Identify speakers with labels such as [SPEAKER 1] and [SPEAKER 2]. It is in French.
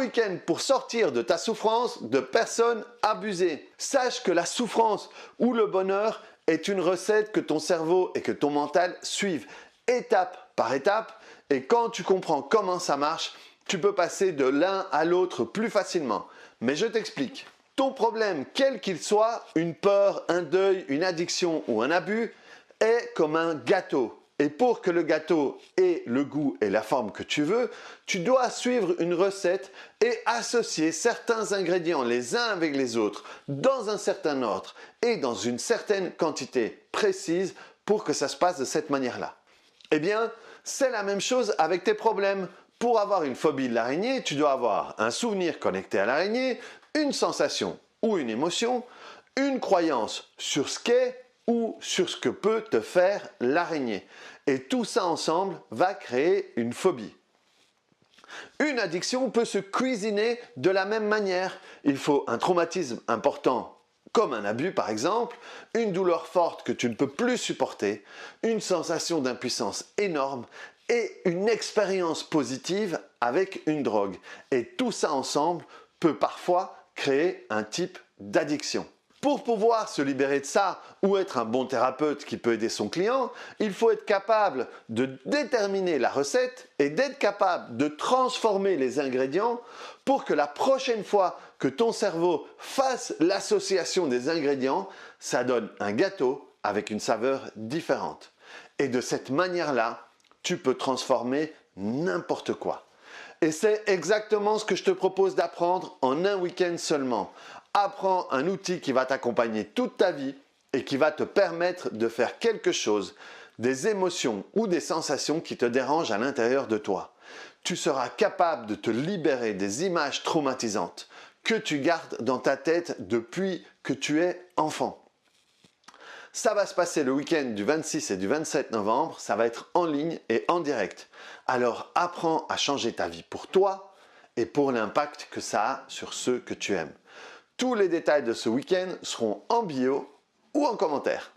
[SPEAKER 1] week-end pour sortir de ta souffrance de personnes abusées. Sache que la souffrance ou le bonheur est une recette que ton cerveau et que ton mental suivent étape par étape, et quand tu comprends comment ça marche, tu peux passer de l'un à l'autre plus facilement. Mais je t'explique. Ton problème, quel qu'il soit, une peur, un deuil, une addiction ou un abus, est comme un gâteau. Et pour que le gâteau ait le goût et la forme que tu veux, tu dois suivre une recette et associer certains ingrédients les uns avec les autres dans un certain ordre et dans une certaine quantité précise pour que ça se passe de cette manière-là. Eh bien, c'est la même chose avec tes problèmes. Pour avoir une phobie de l'araignée, tu dois avoir un souvenir connecté à l'araignée, une sensation ou une émotion, une croyance sur ce qu'est ou sur ce que peut te faire l'araignée. Et tout ça ensemble va créer une phobie. Une addiction peut se cuisiner de la même manière. Il faut un traumatisme important, comme un abus par exemple, une douleur forte que tu ne peux plus supporter, une sensation d'impuissance énorme et une expérience positive avec une drogue. Et tout ça ensemble peut parfois créer un type d'addiction. Pour pouvoir se libérer de ça ou être un bon thérapeute qui peut aider son client, il faut être capable de déterminer la recette et d'être capable de transformer les ingrédients pour que la prochaine fois que ton cerveau fasse l'association des ingrédients, ça donne un gâteau avec une saveur différente. Et de cette manière-là, tu peux transformer n'importe quoi. Et c'est exactement ce que je te propose d'apprendre en un week-end seulement. Apprends un outil qui va t'accompagner toute ta vie et qui va te permettre de faire quelque chose, des émotions ou des sensations qui te dérangent à l'intérieur de toi. Tu seras capable de te libérer des images traumatisantes que tu gardes dans ta tête depuis que tu es enfant. Ça va se passer le week-end du 26 et du 27 novembre, ça va être en ligne et en direct. Alors apprends à changer ta vie pour toi et pour l'impact que ça a sur ceux que tu aimes. Tous les détails de ce week-end seront en bio ou en commentaire.